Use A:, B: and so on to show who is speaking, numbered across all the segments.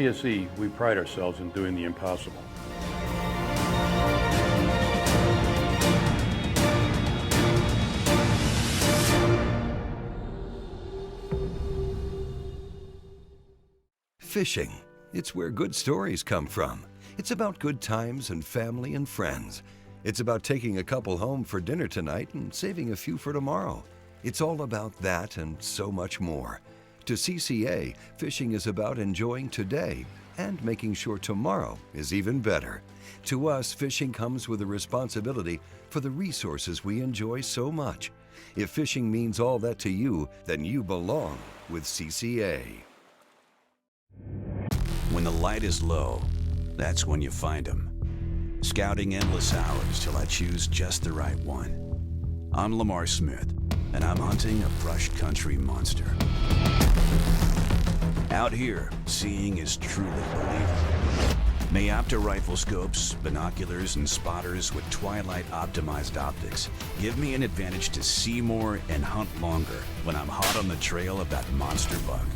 A: PSE, we pride ourselves in doing the impossible.
B: Fishing. It's where good stories come from. It's about good times and family and friends. It's about taking a couple home for dinner tonight and saving a few for tomorrow. It's all about that and so much more. To CCA, fishing is about enjoying today and making sure tomorrow is even better. To us, fishing comes with a responsibility for the resources we enjoy so much. If fishing means all that to you, then you belong with CCA.
C: When the light is low, that's when you find them. Scouting endless hours till I choose just the right one. I'm Lamar Smith, and I'm hunting a brush country monster. Out here, seeing is truly believing. Mayapta rifle scopes, binoculars, and spotters with twilight-optimized optics give me an advantage to see more and hunt longer when I'm hot on the trail of that monster buck.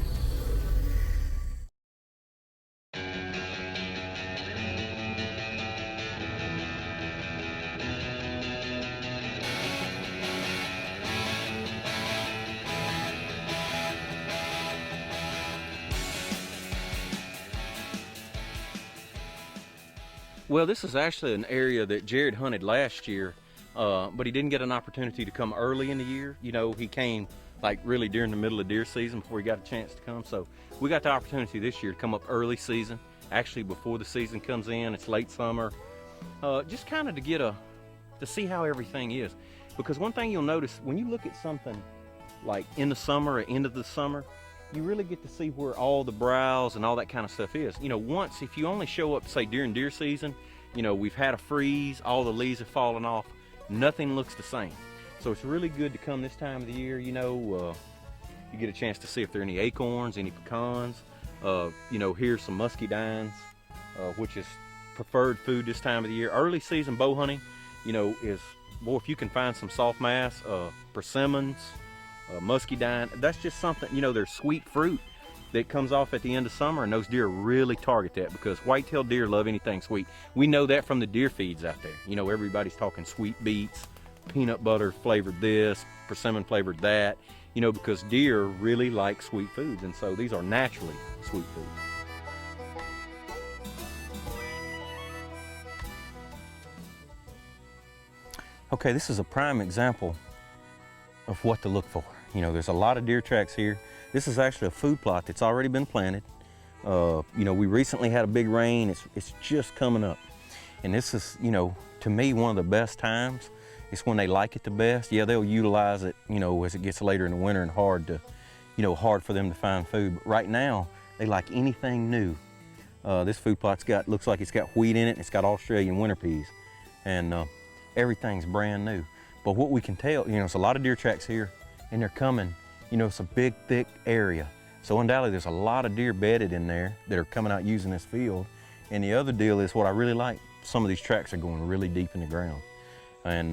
D: Well, this is actually an area that Jared hunted last year, but he didn't get an opportunity to come early in the year. You know, he came like really during the middle of deer season before he got a chance to come. So we got the opportunity this year to come up early season, actually before the season comes in. It's late summer, just kind of to see how everything is. Because one thing you'll notice when you look at something like in the summer or end of the summer, you really get to see where all the browse and all that kind of stuff is. You know, once, if you only show up, say, during deer season, you know, we've had a freeze, all the leaves have fallen off, nothing looks the same. So it's really good to come this time of the year, you know, you get a chance to see if there are any acorns, any pecans, you know, here's some muscadines, which is preferred food this time of the year. Early season bow hunting, you know, is, boy, if you can find some soft mass, persimmons, muscadine, that's just something, you know, there's sweet fruit that comes off at the end of summer, and those deer really target that because whitetail deer love anything sweet. We know that from the deer feeds out there. You know, everybody's talking sweet beets, peanut butter flavored this, persimmon flavored that, you know, because deer really like sweet foods, and so these are naturally sweet foods. Okay, this is a prime example of what to look for. You know, there's a lot of deer tracks here. This is actually a food plot that's already been planted. You know, we recently had a big rain. It's just coming up. And this is, you know, to me, one of the best times. It's when they like it the best. Yeah, they'll utilize it, you know, as it gets later in the winter and hard for them to find food. But right now, they like anything new. This food plot's looks like it's got wheat in it, and it's got Australian winter peas. And everything's brand new. But what we can tell, you know, it's a lot of deer tracks here, and they're coming, you know, it's a big, thick area. So undoubtedly, there's a lot of deer bedded in there that are coming out using this field. And the other deal is what I really like, some of these tracks are going really deep in the ground. And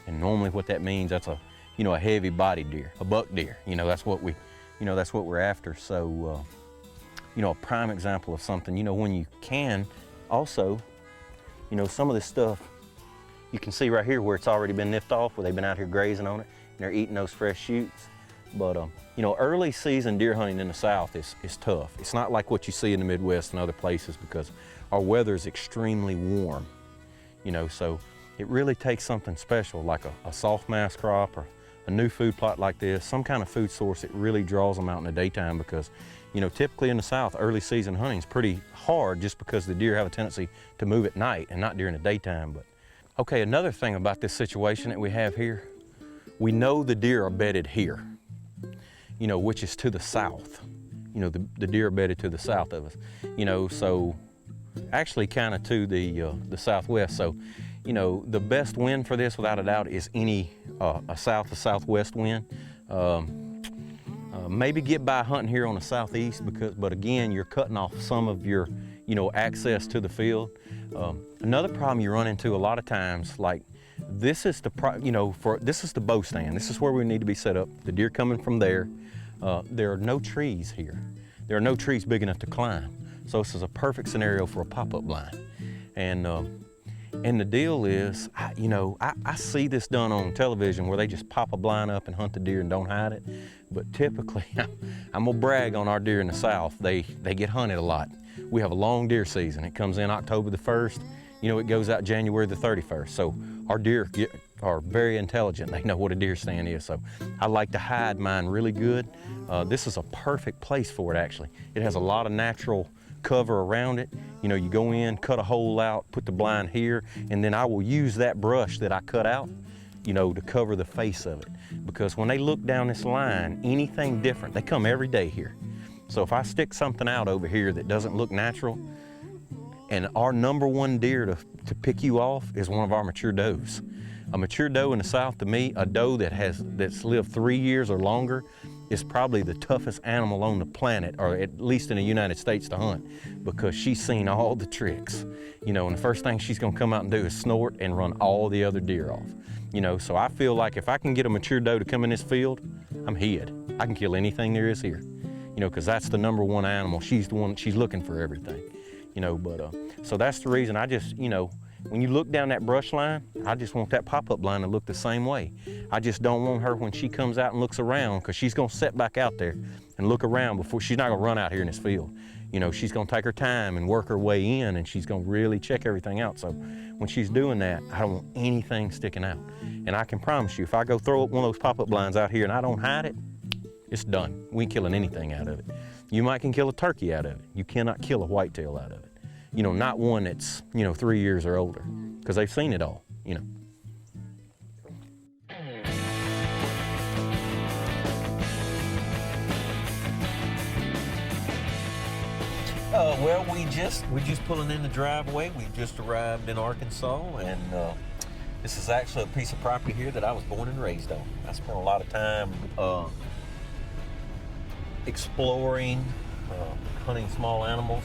D: normally what that means, that's a, you know, a heavy bodied deer, a buck deer. You know, that's what we're after. So, you know, a prime example of something, you know, when you can also, you know, some of this stuff, you can see right here where it's already been nipped off, where they've been out here grazing on it, and they're eating those fresh shoots. But, you know, early season deer hunting in the South is tough. It's not like what you see in the Midwest and other places because our weather is extremely warm, you know, so it really takes something special like a soft mass crop or a new food plot like this, some kind of food source that really draws them out in the daytime because, you know, typically in the South, early season hunting is pretty hard just because the deer have a tendency to move at night and not during the daytime. But okay, another thing about this situation that we have here, we know the deer are bedded here, you know, which is to the south. You know, the deer are bedded to the south of us, you know, so actually kind of to the southwest. So, you know, the best wind for this, without a doubt, is a south to southwest wind. Maybe get by hunting here on the southeast but again, you're cutting off some of your, you know, access to the field. Another problem you run into a lot of times, like this is the bow stand. This is where we need to be set up. The deer coming from there. There are no trees here. There are no trees big enough to climb. So this is a perfect scenario for a pop-up blind. And the deal is, I see this done on television where they just pop a blind up and hunt the deer and don't hide it. But typically, I'm gonna brag on our deer in the South. They get hunted a lot. We have a long deer season. It comes in October the 1st. It goes out January the 31st. So our deer are very intelligent. They know what a deer stand is. So I like to hide mine really good. This is a perfect place for it, actually. It has a lot of natural cover around it. You go in, cut a hole out, put the blind here, and then I will use that brush that I cut out, to cover the face of it. Because when they look down this line, anything different, they come every day here. So if I stick something out over here that doesn't look natural, and our #1 deer to pick you off is one of our mature does. A mature doe in the South, to me, a doe that's lived 3 years or longer, is probably the toughest animal on the planet, or at least in the United States, to hunt, because she's seen all the tricks. And the first thing she's gonna come out and do is snort and run all the other deer off. So I feel like if I can get a mature doe to come in this field, I'm hid. I can kill anything there is here. Because that's the #1 animal. She's the one, she's looking for everything. So that's the reason I just, when you look down that brush line, I just want that pop-up blind to look the same way. I just don't want her, when she comes out and looks around, because she's gonna set back out there and look around before, she's not gonna run out here in this field. She's gonna take her time and work her way in, and she's gonna really check everything out. So when she's doing that, I don't want anything sticking out. And I can promise you, if I go throw up one of those pop-up blinds out here and I don't hide it, it's done. We ain't killing anything out of it. You might can kill a turkey out of it. You cannot kill a whitetail out of it. Not one that's, 3 years or older, because they've seen it all, Well, we're just pulling in the driveway. We just arrived in Arkansas, and this is actually a piece of property here that I was born and raised on. I spent a lot of time exploring, hunting small animals.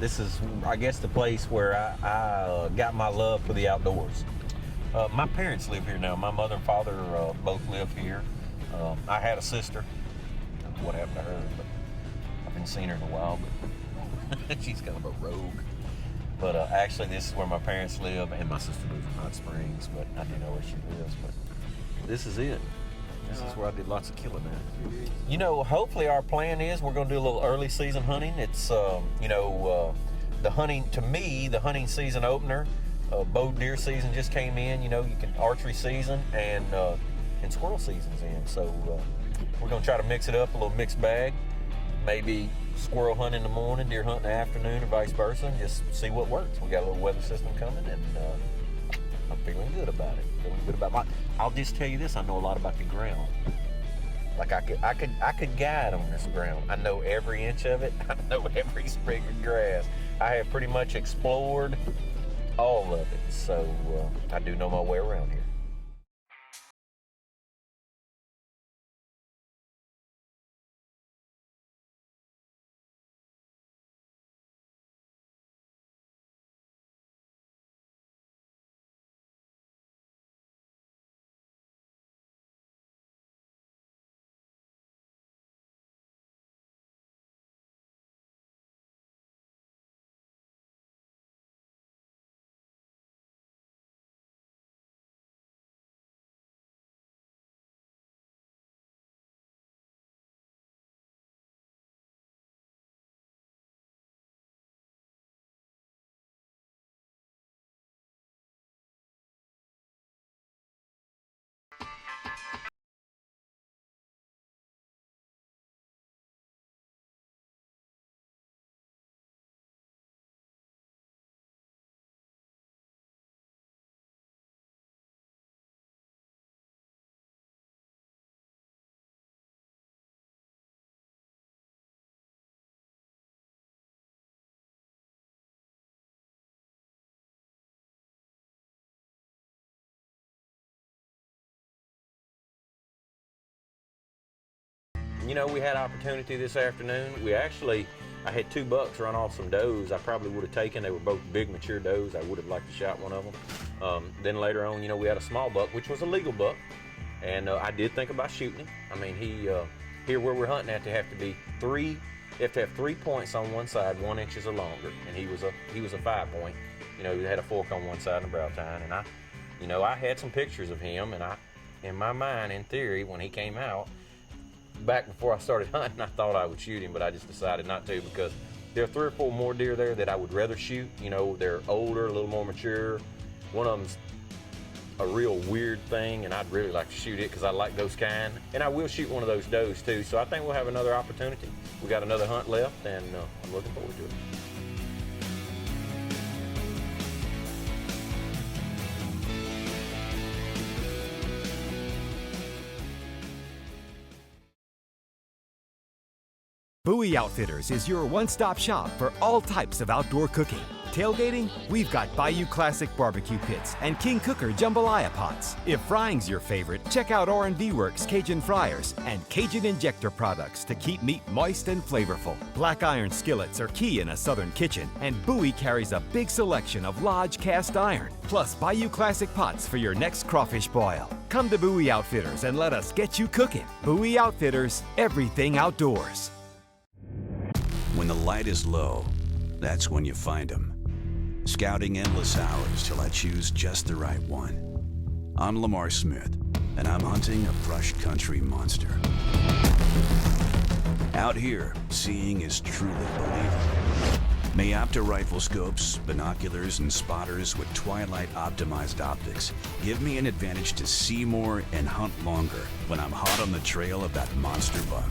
D: This is, I guess, the place where I got my love for the outdoors. My parents live here now. My mother and father both live here. I had a sister. I don't know what happened to her, but I haven't seen her in a while, but she's kind of a rogue. But actually, this is where my parents live, and my sister lives in Hot Springs, but I do know where she lives. But this is it. This is where I did lots of killing at. Hopefully our plan is we're going to do a little early season hunting. It's, the hunting, to me, the hunting season opener, bow deer season just came in. You can archery season and squirrel season's in. So we're going to try to mix it up, a little mixed bag. Maybe squirrel hunt in the morning, deer hunt in the afternoon, or vice versa, and just see what works. We got a little weather system coming, and I'm feeling good about it. I'll just tell you this: I know a lot about the ground. Like I could guide on this ground. I know every inch of it. I know every sprig of grass. I have pretty much explored all of it, so I do know my way around here. We had opportunity this afternoon. I had 2 bucks run off some does I probably would have taken. They were both big mature does. I would have liked to shot one of them. Then later on, we had a small buck, which was a legal buck. And I did think about shooting him. I mean, here where we're hunting at, they have to be 3 You have to have 3 points on one side, 1 inch or longer, and he was a 5 point. You know, he had a fork on one side and a brow tine, and I had some pictures of him, and in my mind, in theory, when he came out, back before I started hunting, I thought I would shoot him, but I just decided not to because there are 3 or 4 more deer there that I would rather shoot. You know, they're older, a little more mature. One of them's a real weird thing, and I'd really like to shoot it because I like those kind. And I will shoot one of those does too, so I think we'll have another opportunity. We got another hunt left, and I'm looking forward to it.
E: Bowie Outfitters is your one-stop shop for all types of outdoor cooking. Tailgating? We've got Bayou Classic barbecue pits and King Cooker jambalaya pots. If frying's your favorite, check out R&V Works Cajun fryers and Cajun injector products to keep meat moist and flavorful. Black iron skillets are key in a southern kitchen, and Bowie carries a big selection of Lodge cast iron, plus Bayou Classic pots for your next crawfish boil. Come to Bowie Outfitters and let us get you cooking. Bowie Outfitters, everything outdoors.
C: When the light is low, that's when you find them. Scouting endless hours till I choose just the right one. I'm Lamar Smith, and I'm hunting a brush country monster. Out here, seeing is truly believing. Mayapta rifle scopes, binoculars, and spotters with twilight-optimized optics give me an advantage to see more and hunt longer when I'm hot on the trail of that monster buck.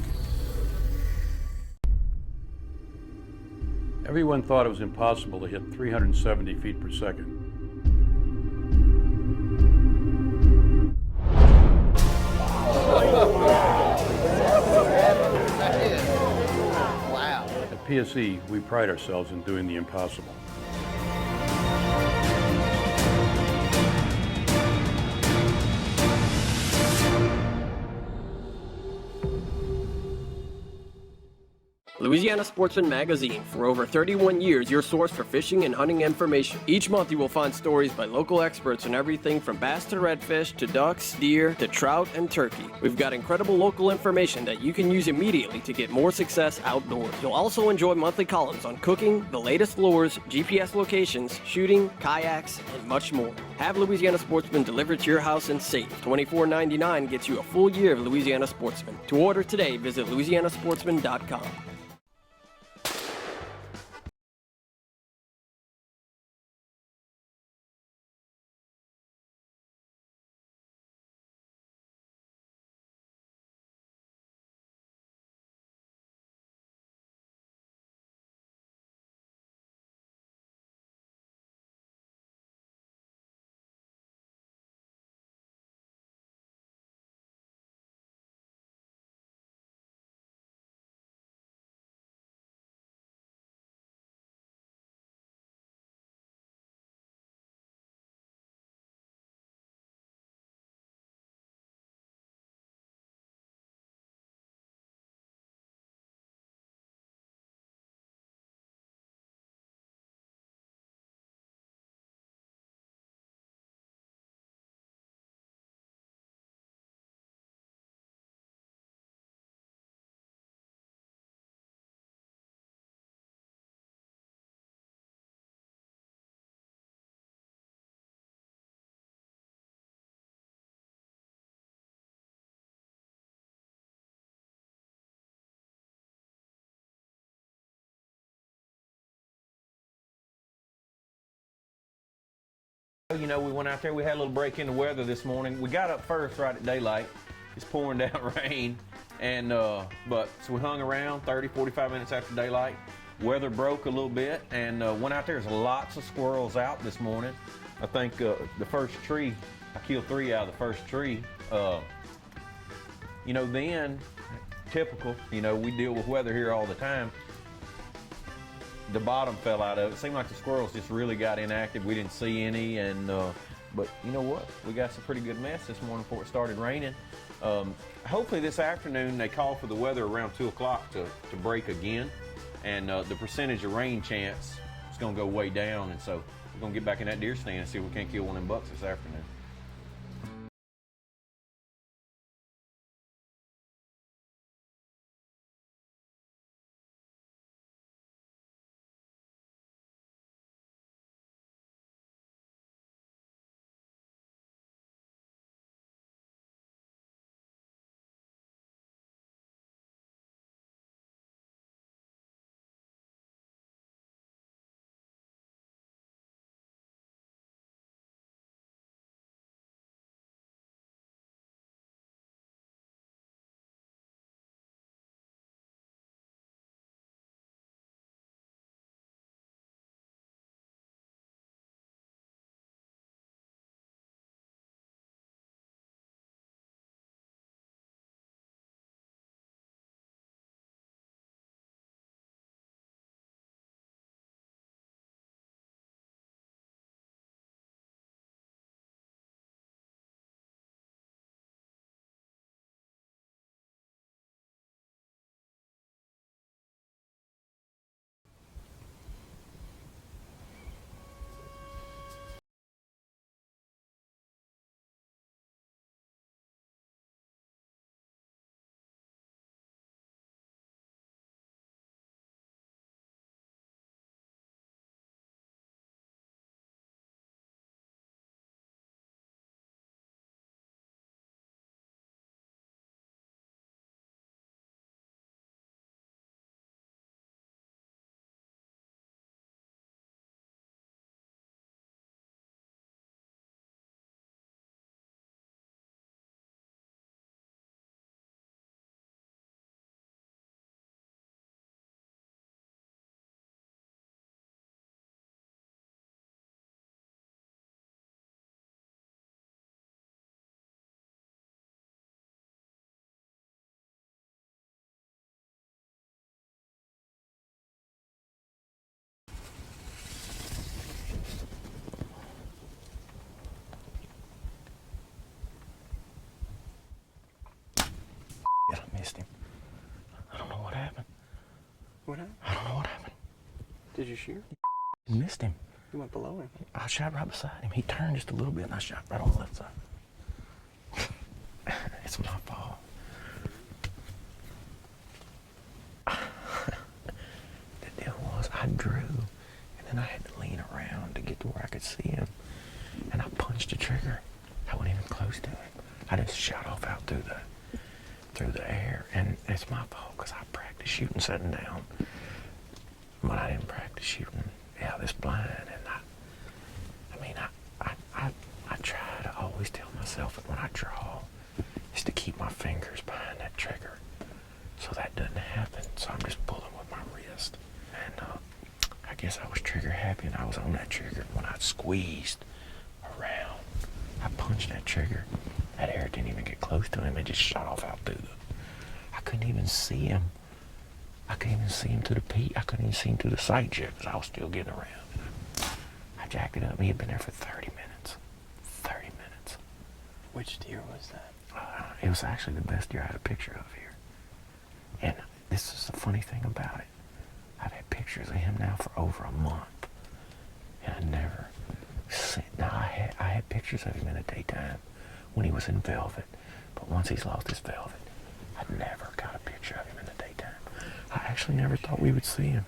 A: Everyone thought it was impossible to hit 370 feet per second.
F: Wow.
A: At PSE, we pride ourselves in doing the impossible.
G: Louisiana Sportsman Magazine. For over 31 years, your source for fishing and hunting information. Each month you will find stories by local experts on everything from bass to redfish to ducks, deer to trout and turkey. We've got incredible local information that you can use immediately to get more success outdoors. You'll also enjoy monthly columns on cooking, the latest lures, GPS locations, shooting, kayaks, and much more. Have Louisiana Sportsman delivered to your house and safe. $24.99 gets you a full year of Louisiana Sportsman. To order today, visit louisianasportsman.com.
D: You know, we went out there, we had a little break in the weather this morning. We got up first right at daylight. It's pouring down rain, and so we hung around 30, 45 minutes after daylight. Weather broke a little bit, and went out there. There's lots of squirrels out this morning. I think the first tree, I killed 3 out of the first tree. You know, then, typical, you know, we deal with weather here all the time. The bottom fell out of it. It seemed like the squirrels just really got inactive. We didn't see any, and but you know what? We got some pretty good mess this morning before it started raining. Hopefully this afternoon they call for the weather around 2 o'clock to break again, and the percentage of rain chance is going to go way down, and so we're going to get back in that deer stand and see if we can't kill one of them bucks this afternoon. missed him. I don't know what happened.
G: What happened?
D: I don't know what happened.
G: Did you shoot?
D: Missed him.
G: You went below him.
D: I shot right beside him. He turned just a little bit and I shot right on the left side. It's my fault. The deal was I drew and then I had to lean around to get to where I could see him. And I punched the trigger. I wasn't even close to him. I just shot off out through the air. And it's my fault because I practiced shooting sitting down. But I didn't practice shooting out this blind. And I try to always tell myself that when I draw is to keep my fingers behind that trigger so that doesn't happen. So I'm just pulling with my wrist. And I guess I was trigger happy and I was on that trigger. When I squeezed around, I punched that trigger. That air didn't even get close to him. It just shot off out through I couldn't even see him. I couldn't even see him to the peak. I couldn't even see him to the sight jet because I was still getting around. I jacked it up. He had been there for 30 minutes. 30 minutes.
G: Which deer was that?
D: It was actually the best deer I had a picture of here. And this is the funny thing about it. I've had pictures of him now for over a month. And I never seen, now I had pictures of him in the daytime when he was in velvet. But once he's lost his velvet, I never got a picture of him in the daytime. I actually never thought we would see him.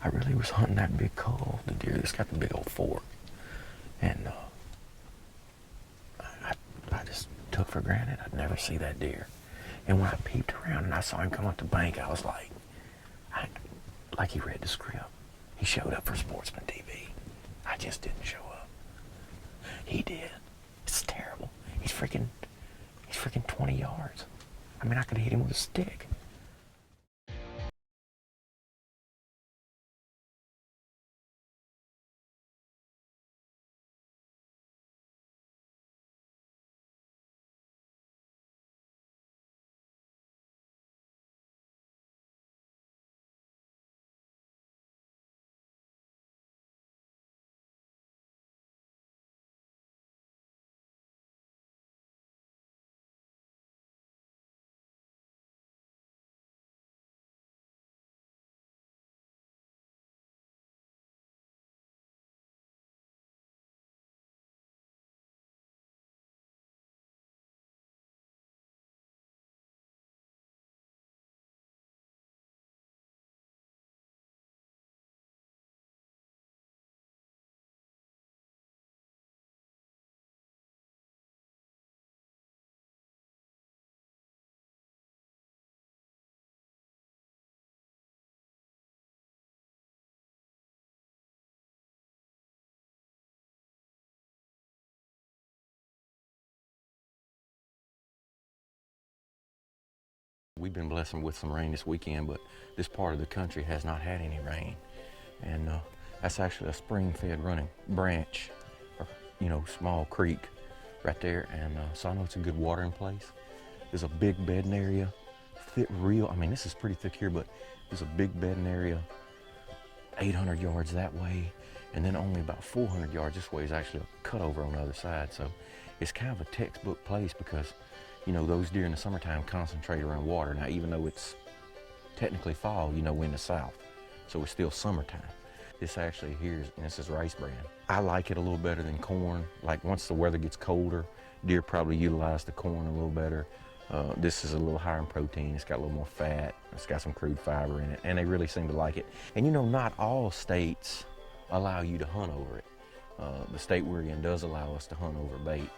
D: I really was hunting that big cull, the deer that's got the big old fork. And I just took for granted I'd never see that deer. And when I peeped around and I saw him come up the bank, I was like he read the script. He showed up for Sportsman TV. I just didn't show up. He did. It's terrible. He's freaking 20 yards. I mean, I could hit him with a stick. We've been blessed with some rain this weekend, but this part of the country has not had any rain. And that's actually a spring-fed running branch, or, small creek right there. And so I know it's a good watering place. There's a big bedding area, this is pretty thick here, but there's a big bedding area, 800 yards that way, and then only about 400 yards this way is actually a cutover on the other side. So it's kind of a textbook place because those deer in the summertime concentrate around water. Now, even though it's technically fall, we're in the south, so it's still summertime. This actually here, this is rice bran. I like it a little better than corn. Like once the weather gets colder, deer probably utilize the corn a little better. This is a little higher in protein. It's got a little more fat. It's got some crude fiber in it, and they really seem to like it. And not all states allow you to hunt over it. The state we're in does allow us to hunt over bait.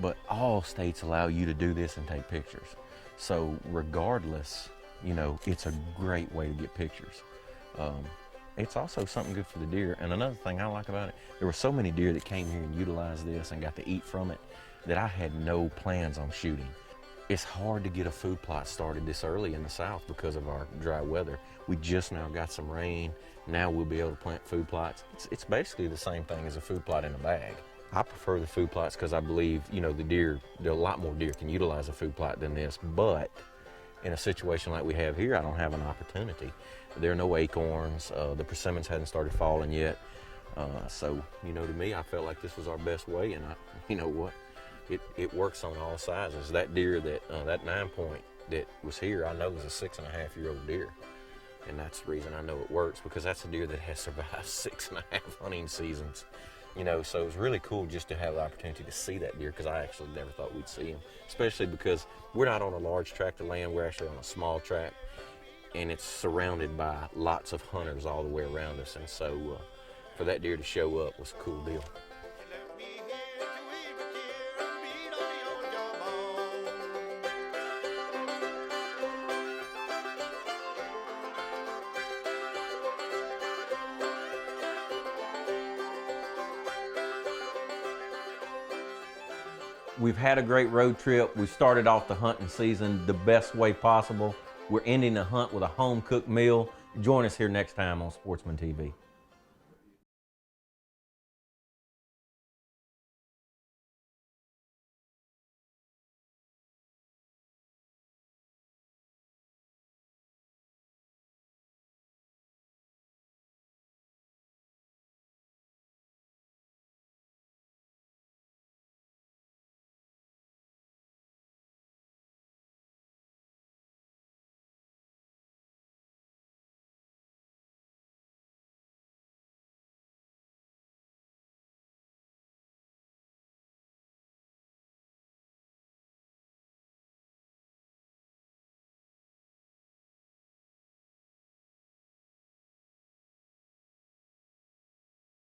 D: But all states allow you to do this and take pictures. So regardless, it's a great way to get pictures. It's also something good for the deer. And another thing I like about it, there were so many deer that came here and utilized this and got to eat from it that I had no plans on shooting. It's hard to get a food plot started this early in the south because of our dry weather. We just now got some rain. Now we'll be able to plant food plots. It's basically the same thing as a food plot in a bag. I prefer the food plots because I believe, there are a lot more deer can utilize a food plot than this, but in a situation like we have here, I don't have an opportunity. There are no acorns, the persimmons hadn't started falling yet, so, to me, I felt like this was our best way, and you know what? it works on all sizes. That deer that 9 point that was here, I know was a 6.5-year-old deer. And that's the reason I know it works, because that's a deer that has survived 6.5 hunting seasons. You know, so it was really cool just to have the opportunity to see that deer, because I actually never thought we'd see him, especially because we're not on a large tract of land, we're actually on a small tract, and it's surrounded by lots of hunters all the way around us. And so for that deer to show up was a cool deal. We've had a great road trip. We started off the hunting season the best way possible. We're ending the hunt with a home-cooked meal. Join us here next time on Sportsman TV.